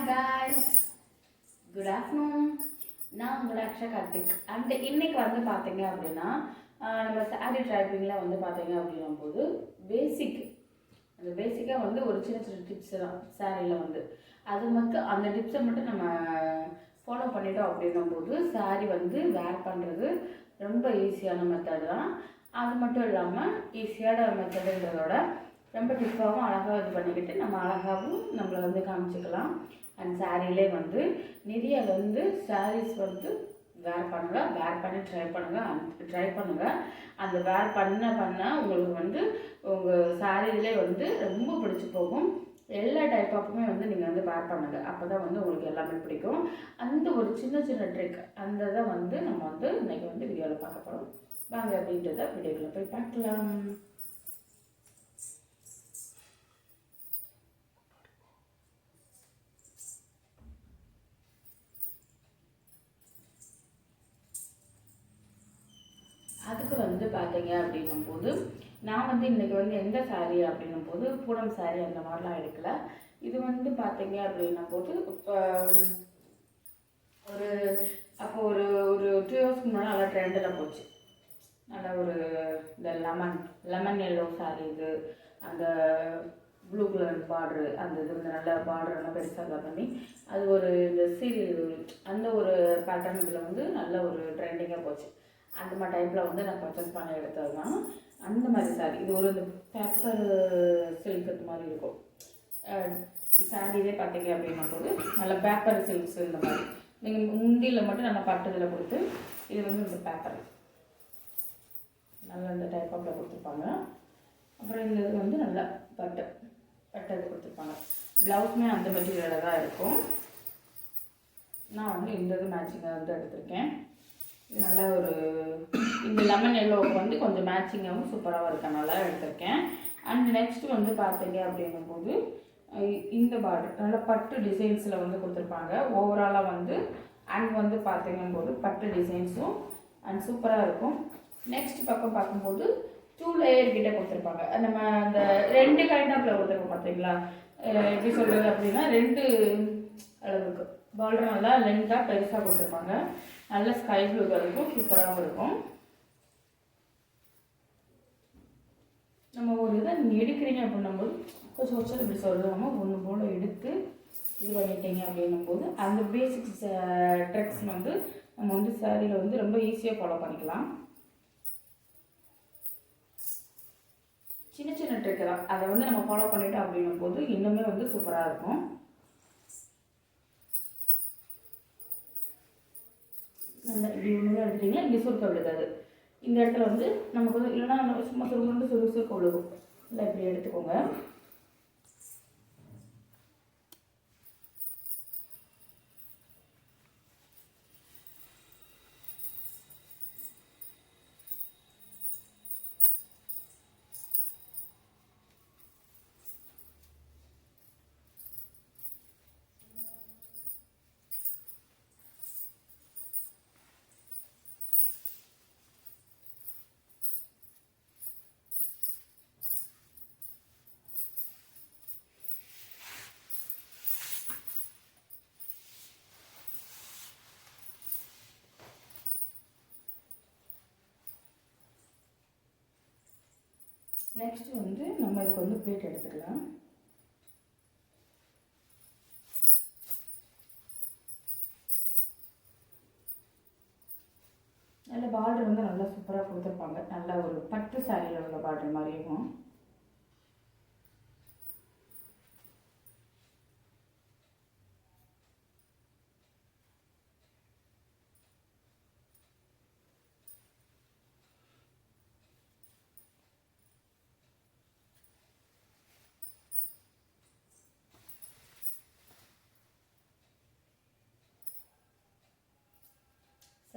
guys, good afternoon. நான் உங்களோட Aqsa Karthik and இன்னைக்கு வந்து பார்த்தீங்க அப்படின்னா நம்ம சாரீ ட்ரைப்பிங்கில் வந்து பார்த்தீங்க அப்படின்னும் போது அந்த பேசிக்காக வந்து ஒரு சின்ன சின்ன டிப்ஸ் தான் சாரியில் வந்து அது மட்டும் அந்த டிப்ஸை மட்டும் நம்ம ஃபாலோ பண்ணிட்டோம் அப்படின்னும் போது சாரீ வந்து வேர் பண்ணுறது ரொம்ப ஈஸியான மெத்தட் தான். அது மட்டும் இல்லாமல் ஈஸியான மெத்தடுன்றதோட ரொம்ப டிப்பாகவும் அழகாக இது பண்ணிக்கிட்டு நம்ம அழகாகவும் நம்மளை வந்து காமிச்சிக்கலாம். அண்ட் சாரிலே வந்து நிறைய வந்து சாரீஸ் வந்து வேர் பண்ணி ட்ரை பண்ணுங்கள். அந்த வேர் பண்ண உங்களுக்கு வந்து உங்கள் சாரியிலே வந்து ரொம்ப பிடிச்சி போகும். எல்லா டைப் ஆஃபுமே வந்து நீங்கள் வந்து வேர் பண்ணுங்கள். அப்போ தான் வந்து உங்களுக்கு எல்லாமே பிடிக்கும். அந்த ஒரு சின்ன சின்ன ட்ரிக் அந்த இதை வந்து நம்ம வந்து இன்றைக்கி வந்து வீடியோவில் பார்க்க போகிறோம். வாங்க அப்படின்றத வீடியோக்குள்ளே போய் பார்க்கலாம். அதுக்கு வந்து பார்த்தீங்க அப்படின்னும் போது நான் வந்து இன்றைக்கி வந்து எந்த சாரீ அப்படின்னும் போது பூனம் சாரீ அந்த மாதிரிலாம் எடுக்கலை. இது வந்து பார்த்தீங்க அப்படின்னும் போது அப்போ ஒரு 2 இயர்ஸ்க்கு முன்னாடி நல்லா ட்ரெண்டில் போச்சு. நல்லா ஒரு இந்த லெமன் எல்லோ சாரீ, இது அந்த ப்ளூ கலர் பார்டரு, அந்த இது வந்து நல்லா பார்டரெல்லாம் பெருசாக பண்ணி அது ஒரு இந்த சீரியல் அந்த ஒரு பேட்டர்ன் இதில் வந்து நல்ல ஒரு ட்ரெண்டிங்காக போச்சு. அந்த மாதிரி டைப்பில் வந்து நான் பர்ச்சேஸ் பண்ணி எடுத்தது தான் அந்த மாதிரி சாரீ. இது ஒரு இந்த பேப்பர் சில்க் இது மாதிரி இருக்கும். சாரீலே பார்த்தீங்க அப்படின்னா போது நல்ல பேப்பர் சில்க்ஸ் இந்த மாதிரி நீங்கள் முந்தியில் மட்டும் நம்ம பட்டதில் கொடுத்து இது வந்து இந்த பேப்பர் நல்லா இந்த டைப் ஆஃபில் கொடுத்துருப்பாங்க. அப்புறம் இந்த இது வந்து நல்லா பட்டை இது கொடுத்துருப்பாங்க. ப்ளவுஸுமே அந்த மெட்டீரியலில் தான் இருக்கும். நான் வந்து இந்த இது மேட்சிங்காக வந்து எடுத்திருக்கேன். இது நல்லா ஒரு இந்த லெமன் எல்லோவுக்கு வந்து கொஞ்சம் மேட்சிங்காகவும் சூப்பராகவும் இருக்கனால எடுத்திருக்கேன். அண்ட் நெக்ஸ்ட்டு வந்து பார்த்தீங்க அப்படின்னும் போது இந்த பார்டர் நல்லா பட்டு டிசைன்ஸில் வந்து கொடுத்துருப்பாங்க ஓவராலாக வந்து. அண்ட் வந்து பார்த்தீங்கும் போது பட்டு டிசைன்ஸும் அண்ட் சூப்பராக இருக்கும். நெக்ஸ்ட் பக்கம் பார்க்கும்போது 2 லேயர் கிட்டே கொடுத்துருப்பாங்க. நம்ம அந்த 2 கைண்ட் ஆஃபில் கொடுத்துருக்கோம் பார்த்தீங்களா. எப்படி சொல்கிறது அப்படின்னா 2 அளவுக்கு பார்டர் நல்லா லென்த்தாக பெருசாக கொடுத்துருப்பாங்க. நல்ல ஸ்கை ப்ளூ கலருக்கும் சூப்பராகவும் இருக்கும். நம்ம ஒரு இதை நீங்கள் எடுக்கிறீங்க அப்படின்னும்போது கொஞ்சம் இப்படி சொல்லுவாங்க ஒன்று போல் எடுத்து இது பண்ணிட்டீங்க அப்படின்னும் போது அந்த பேசிக்ஸ் ட்ரிக்ஸ் வந்து நம்ம வந்து சாரியில் வந்து ரொம்ப ஈஸியாக ஃபாலோ பண்ணிக்கலாம். சின்ன சின்ன ட்ரிக்கு தான், அதை வந்து நம்ம ஃபாலோ பண்ணிட்டோம் அப்படின்னும் போது இன்னுமே வந்து சூப்பராக இருக்கும். நல்லா இப்படி ஒன்று எடுத்துட்டிங்கன்னா இப்படி சுருக்க விழுகாது. இந்த இடத்துல வந்து நமக்கு வந்து இல்லைன்னா சும்மா சுருக்க விழுகும். இல்லை இப்படி எடுத்துக்கோங்க. நெக்ஸ்ட் வந்து நம்ம இதுக்கு வந்து பிளேட் எடுத்துக்கலாம். நல்ல பார்டர் வந்து நல்லா சூப்பராக கொடுத்துருப்பாங்க. நல்ல ஒரு பட்டு சாரியில் உள்ள பார்டர் மாதிரி இருக்கும்.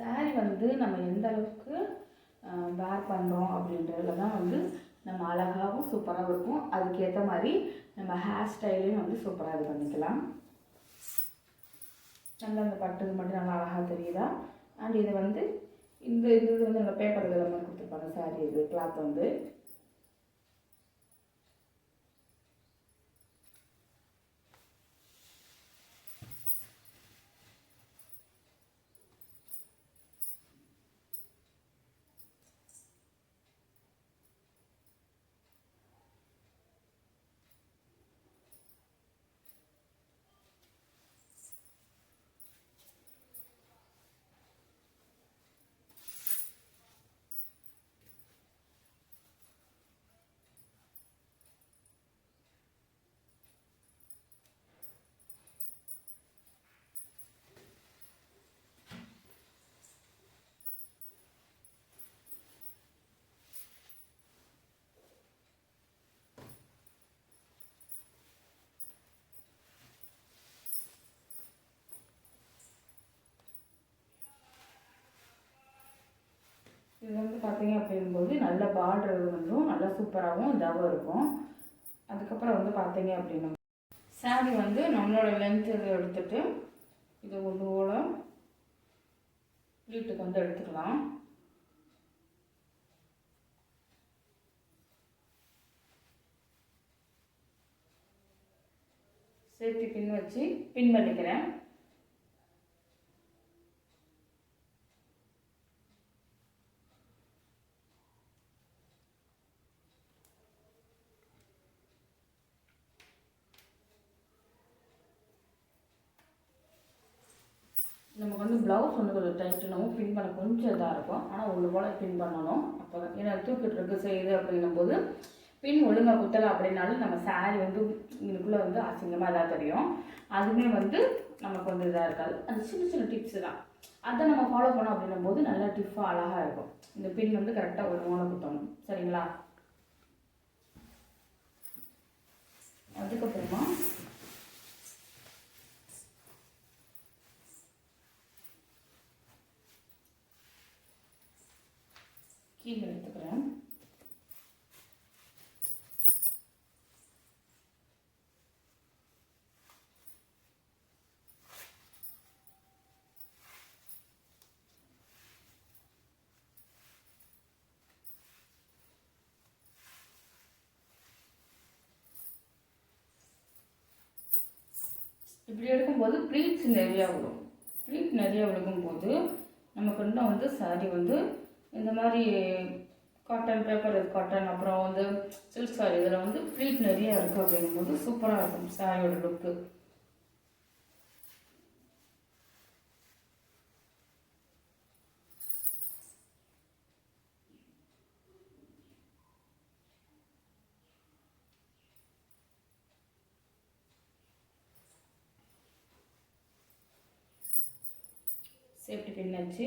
சாரீ வந்து நம்ம எந்த அளவுக்கு வேர் பண்ணுறோம் அப்படின்றதுல தான் வந்து நம்ம அழகாகவும் சூப்பராகவும் இருக்கும். அதுக்கேற்ற மாதிரி நம்ம ஹேர் ஸ்டைலையும் வந்து சூப்பராக இது பண்ணிக்கலாம். நல்லா அந்த பட்டு மட்டும் நல்லா அழகாக தெரியுதா. அண்ட் இது வந்து இந்த இது வந்து நம்ம பேப்பர் இதில் மாதிரி கொடுத்துருப்பாங்க. சாரீ இது கிளாத் வந்து இது வந்து பார்த்தீங்க அப்படிங்கும்போது நல்ல பார்டர் வந்தும் நல்லா சூப்பராகவும் இதாகவும் இருக்கும். அதுக்கப்புறம் வந்து பார்த்தீங்க அப்படின்னா சாரீ வந்து நம்மளோட லென்த் இது எடுத்துகிட்டு இது ஒன்று போல் வீட்டுக்கு வந்து எடுத்துக்கலாம். சேஃப்டி பின் வச்சு பின் பண்ணிக்கிறேன். நமக்கு வந்து ப்ளவுஸ் வந்து கொஞ்சம் டைட்டுனாவும் பின் பண்ண கொஞ்சம் இதாக இருக்கும். ஆனால் ஒன்று போல் பின் பண்ணணும். அப்போ தான் ஏன்னா தூக்கிட்டு இருக்கு செய்யுது அப்படின்னும் போது பின் ஒழுங்காக குத்தலை அப்படின்னாலும் நம்ம சாரீ வந்து இதுக்குள்ளே வந்து அசிங்கமாக இதாக தெரியும். அதுவுமே வந்து நமக்கு வந்து இதாக இருக்காது. அது சின்ன சின்ன டிப்ஸு தான். அதை நம்ம ஃபாலோ பண்ணோம் அப்படின்னும் போது நல்லா டிஃபாக அழகாக இருக்கும். இந்த பின் வந்து கரெக்டாக ஒழுங்காக குத்தணும். சரிங்களா? அதுக்கப்புறமா கீழே எடுத்துக்கிறேன். இப்படி எடுக்கும்போது ப்ளீட்ஸ் நிறையா விடும். ப்ளீட் நிறையா விழுகும்போது நமக்கு இன்னும் வந்து சாரீ வந்து இந்த மாதிரி காட்டன் பேப்பர் காட்டன் அப்புறம் வந்து சில்க் சாரீ இதில் வந்து ப்ளீட் நிறையா இருக்குது அப்படிங்கும்போது சூப்பராக இருக்கும் சாரியோட லுக்கு. சேஃப்டி பின் வச்சு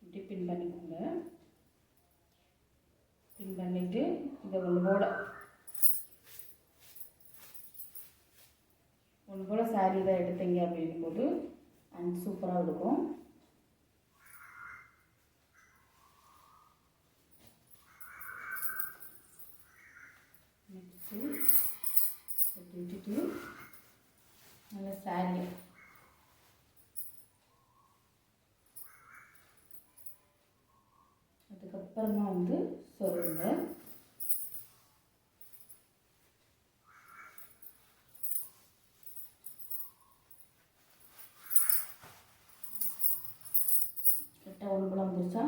இப்படி பின் பண்ணிக்கோங்க. பின் பண்ணிவிட்டு இதை ஒன்று போல் சாரீ தான் எடுத்தீங்க அப்படிங்கும்போது அண்ட் சூப்பராக இருக்கும். நெக்ஸ்ட்டு விட்டுட்டு நல்ல சாரீ அதுக்கப்புறமா வந்து சொல்லுங்க. கரெக்டாக ஒன்று போல் வந்துருச்சா?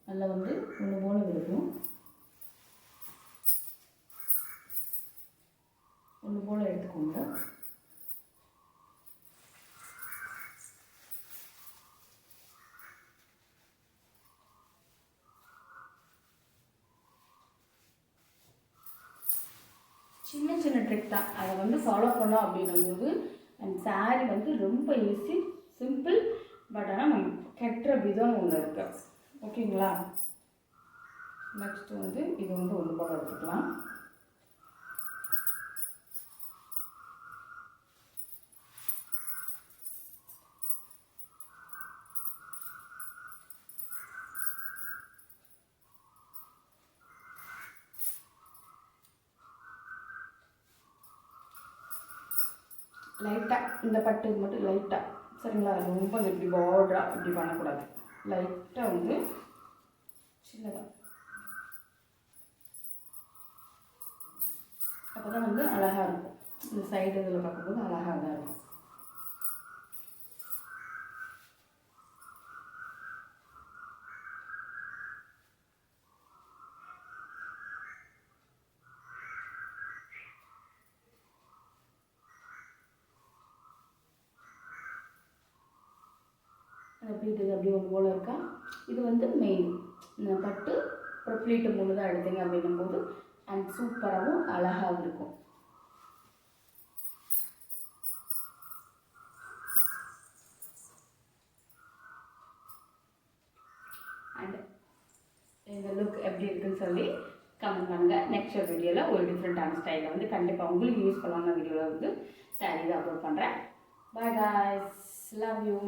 நல்லா வந்து ஒன்று போல் விழுகும். ஒன்று போல் எடுத்துக்கோங்க. சின்ன சின்ன ட்ரிக் தான். அதை வந்து ஃபாலோ பண்ணோம் அப்படின்னும்போது அண்ட் சாரீ வந்து ரொம்ப ஈஸி, சிம்பிள். பட் ஆனால் நம்ம கட்டுற விதம் ஒன்று இருக்குது. ஓகேங்களா? நெக்ஸ்ட்டு வந்து இது வந்து ஒன்று போல் எடுத்துக்கலாம். லைட்டாக இந்த பட்டு மட்டும் லைட்டாக, சரிங்களா? ரொம்ப இப்படி பார்டராக இப்படி பண்ணக்கூடாது. லைட்டாக வந்து சின்னதாக, அப்போ தான் வந்து அழகாக இருக்கும். இந்த சைடு இதில் பார்க்கும்போது அழகாக தான் இருக்கும். ப்ளீட் இது அப்படி ஒன்று போல் இருக்கா? இது வந்து மெயின் பட்டு அப்புறம் ப்ளீட்டு 3 தான் எடுத்தீங்க அப்படின்னும்போது அண்ட் சூப்பராகவும் அழகாகவும் இருக்கும். அண்ட் இந்த லுக் எப்படி இருக்குன்னு சொல்லி கமெண்ட் பண்ணுங்கள். நெக்ஸ்ட் வீடியோவில் ஒரு டிஃப்ரெண்ட்டான ஸ்டைலில் வந்து கண்டிப்பாக உங்களுக்கு யூஸ் பண்ணான வீடியோவில் வந்து சாரீ தான் அப்லோட் பண்ணுறேன். Bye guys, love you.